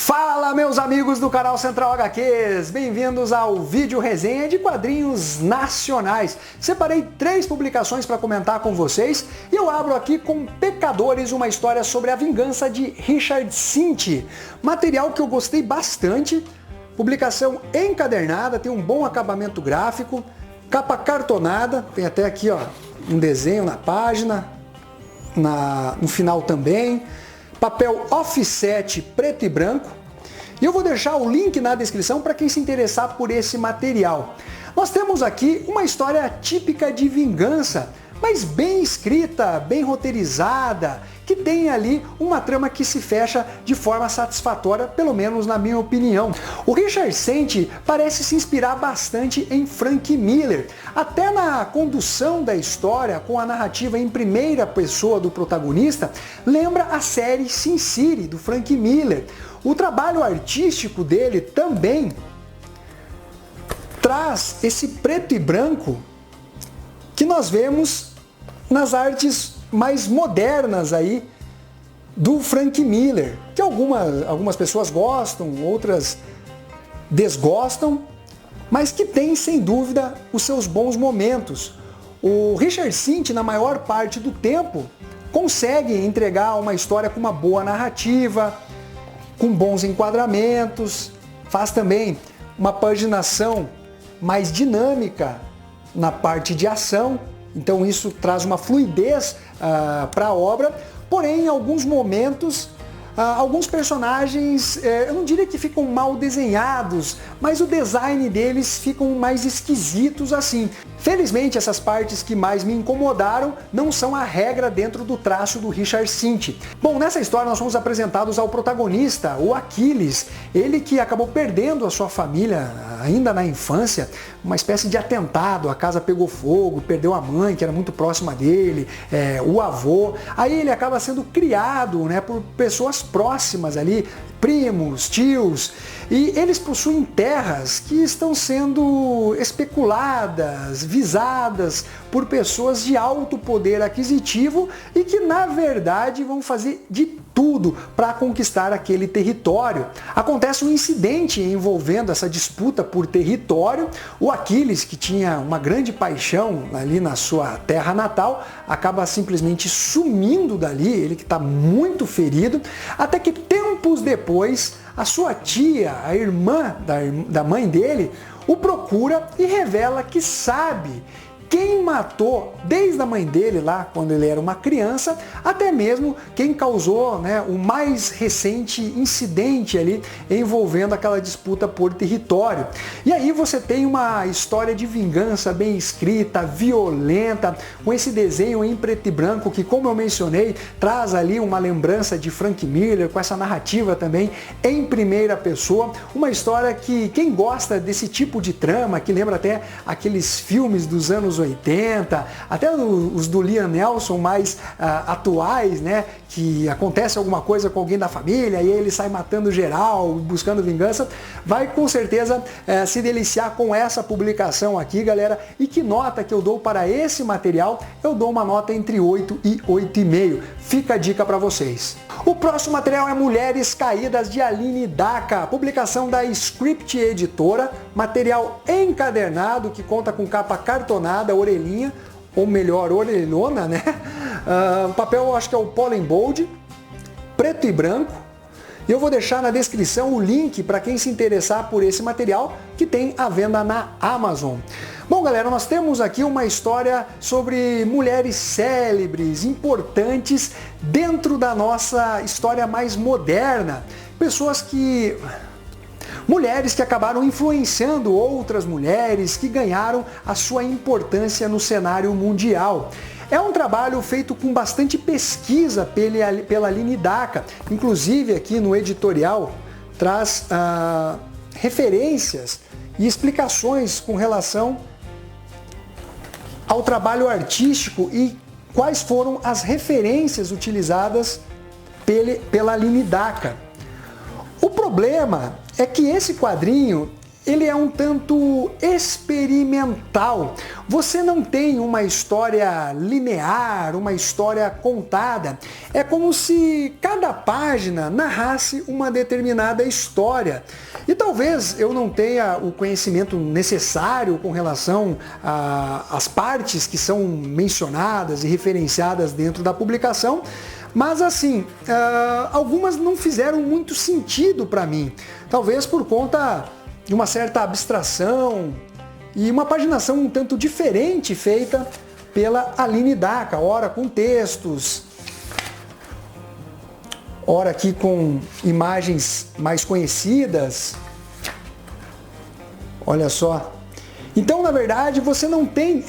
Fala, meus amigos do canal Central HQs, bem-vindos ao vídeo resenha de quadrinhos nacionais. Separei 3 publicações para comentar com vocês e eu abro aqui com Pecadores, uma história sobre a vingança de Richard Cinti. Material que eu gostei bastante, publicação encadernada, tem um bom acabamento gráfico, capa cartonada, tem até aqui ó, um desenho na página, no final também. Papel offset preto e branco. E eu vou deixar o link na descrição para quem se interessar por esse material. Nós temos aqui uma história típica de vingança, mas bem escrita, bem roteirizada, que tem ali uma trama que se fecha de forma satisfatória, pelo menos na minha opinião. O Richard Cinti parece se inspirar bastante em Frank Miller, até na condução da história, com a narrativa em primeira pessoa do protagonista, lembra a série Sin City, do Frank Miller. O trabalho artístico dele também traz esse preto e branco que nós vemos nas artes mais modernas aí do Frank Miller, que algumas pessoas gostam, outras desgostam, mas que tem sem dúvida os seus bons momentos. O Richard Cinti, na maior parte do tempo, consegue entregar uma história com uma boa narrativa, com bons enquadramentos, faz também uma paginação mais dinâmica na parte de ação, então isso traz uma fluidez para a obra, porém em alguns momentos, alguns personagens, eu não diria que ficam mal desenhados, mas o design deles ficam mais esquisitos assim. Felizmente essas partes que mais me incomodaram não são a regra dentro do traço do Richard Cinti. Bom, nessa história nós somos apresentados ao protagonista, o Aquiles, ele que acabou perdendo a sua família ainda na infância, uma espécie de atentado, a casa pegou fogo, perdeu a mãe que era muito próxima dele, o avô, aí ele acaba sendo criado, né, por pessoas próximas ali, primos, tios, e eles possuem terras que estão sendo especuladas, visadas por pessoas de alto poder aquisitivo e que na verdade vão fazer de tudo para conquistar aquele território. Acontece um incidente envolvendo essa disputa por território. O Aquiles, que tinha uma grande paixão ali na sua terra natal, acaba simplesmente sumindo dali, ele que está muito ferido, até que tempos depois a sua tia, a irmã da mãe dele, o procura e revela que sabe quem matou, desde a mãe dele lá, quando ele era uma criança, até mesmo quem causou, né, o mais recente incidente ali envolvendo aquela disputa por território. E aí você tem uma história de vingança bem escrita, violenta, com esse desenho em preto e branco que, como eu mencionei, traz ali uma lembrança de Frank Miller, com essa narrativa também em primeira pessoa. Uma história que quem gosta desse tipo de trama, que lembra até aqueles filmes dos anos 80, até os do Liam Neeson mais atuais, né, que acontece alguma coisa com alguém da família e ele sai matando geral, buscando vingança, vai com certeza se deliciar com essa publicação aqui, galera. E que nota que eu dou para esse material? Eu dou uma nota entre 8 e 8,5. Fica a dica para vocês. O próximo material é Mulheres Caídas, de Aline Daca, publicação da Script Editora, material encadernado que conta com capa cartonada, orelhinha, ou melhor, orelhona, né? O papel eu acho que é o Pollen Bold, preto e branco. E eu vou deixar na descrição o link para quem se interessar por esse material, que tem à venda na Amazon. Bom, galera, nós temos aqui uma história sobre mulheres célebres, importantes dentro da nossa história mais moderna. Mulheres que acabaram influenciando outras mulheres, que ganharam a sua importância no cenário mundial. É um trabalho feito com bastante pesquisa pela Aline Daca. Inclusive aqui no editorial traz referências e explicações com relação ao trabalho artístico e quais foram as referências utilizadas pela Aline Daca. O problema é que esse quadrinho ele é um tanto experimental. Você não tem uma história linear, uma história contada. É como se cada página narrasse uma determinada história. E talvez eu não tenha o conhecimento necessário com relação às partes que são mencionadas e referenciadas dentro da publicação, mas assim, algumas não fizeram muito sentido para mim. Talvez por conta de uma certa abstração e uma paginação um tanto diferente feita pela Aline Daca, ora com textos, ora aqui com imagens mais conhecidas. Olha só. Então, na verdade, você não tem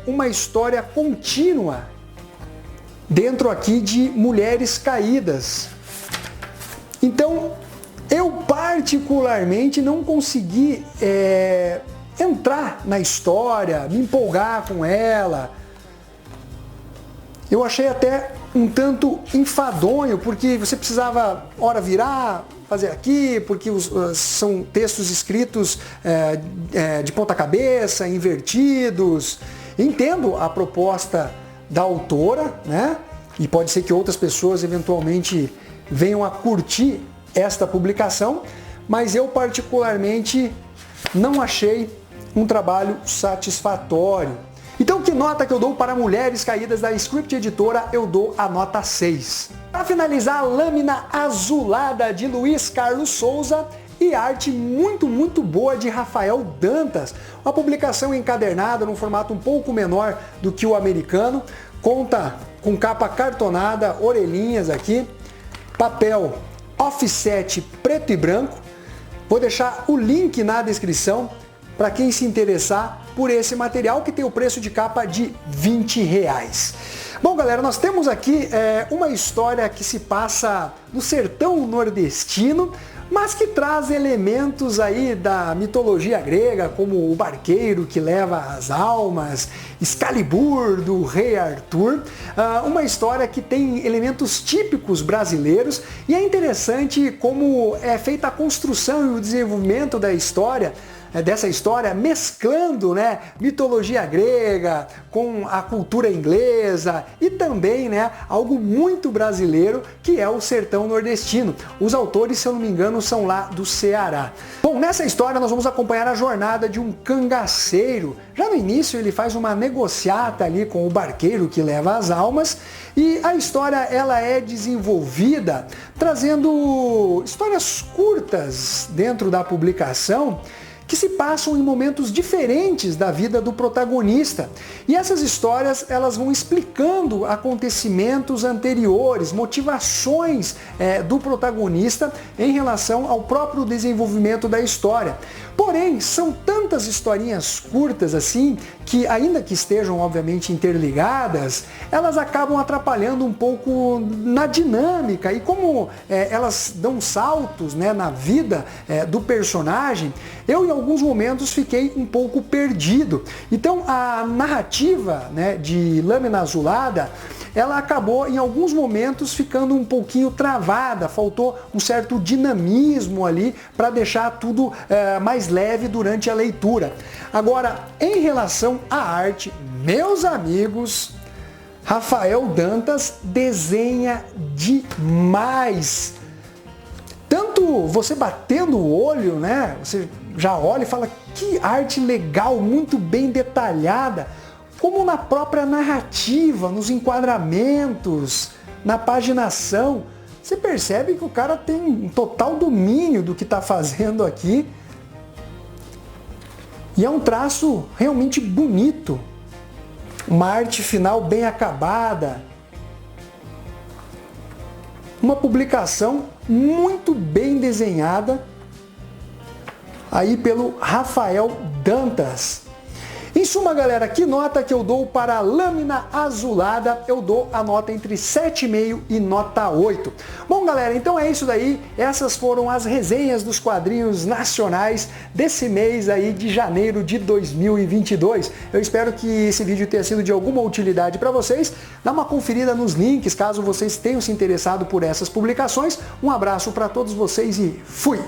uma história contínua dentro aqui de Mulheres Caídas. Então, eu particularmente não consegui entrar na história, me empolgar com ela. Eu achei até um tanto enfadonho, porque você precisava, ora virar, fazer aqui, porque são textos escritos de ponta cabeça, invertidos. Entendo a proposta da autora, né? E pode ser que outras pessoas eventualmente venham a curtir esta publicação, mas eu particularmente não achei um trabalho satisfatório. Então, que nota que eu dou para Mulheres Caídas da Script Editora? Eu dou a nota 6. Para finalizar, a Lâmina Azulada de Luiz Carlos Souza e arte muito boa de Rafael Dantas. Uma publicação encadernada num formato um pouco menor do que o americano, conta com capa cartonada, orelhinhas aqui, papel offset preto e branco. Vou deixar o link na descrição para quem se interessar por esse material, que tem o preço de capa de R$20. Bom, galera, nós temos aqui uma história que se passa no sertão nordestino, mas que traz elementos aí da mitologia grega, como o barqueiro que leva as almas, Excalibur do rei Arthur, uma história que tem elementos típicos brasileiros, e é interessante como é feita a construção e o desenvolvimento da história, dessa história, mesclando, né, mitologia grega com a cultura inglesa e também, né, algo muito brasileiro, que é o sertão nordestino. Os autores, se eu não me engano, são lá do Ceará. Bom, nessa história nós vamos acompanhar a jornada de um cangaceiro. Já no início ele faz uma negociata ali com o barqueiro que leva as almas, e a história ela é desenvolvida trazendo histórias curtas dentro da publicação, que se passam em momentos diferentes da vida do protagonista. E essas histórias elas vão explicando acontecimentos anteriores, motivações do protagonista em relação ao próprio desenvolvimento da história. Porém, são tantas historinhas curtas assim, que ainda que estejam obviamente interligadas, elas acabam atrapalhando um pouco na dinâmica, e como elas dão saltos, né, na vida do personagem, eu em alguns momentos fiquei um pouco perdido. Então a narrativa, né, de Lâmina Azulada, ela acabou em alguns momentos ficando um pouquinho travada, faltou um certo dinamismo ali para deixar tudo mais leve durante a leitura. Agora, em relação à arte, meus amigos, Rafael Dantas desenha demais. Tanto você batendo o olho, né, você já olha e fala que arte legal, muito bem detalhada, como na própria narrativa, nos enquadramentos, na paginação. Você percebe que o cara tem um total domínio do que está fazendo aqui. E é um traço realmente bonito. Uma arte final bem acabada. Uma publicação muito bem desenhada aí pelo Rafael Dantas. Em suma, galera, que nota que eu dou para a Lâmina Azulada? Eu dou a nota entre 7,5 e nota 8. Bom, galera, então é isso daí. Essas foram as resenhas dos quadrinhos nacionais desse mês aí de janeiro de 2022. Eu espero que esse vídeo tenha sido de alguma utilidade para vocês. Dá uma conferida nos links, caso vocês tenham se interessado por essas publicações. Um abraço para todos vocês e fui!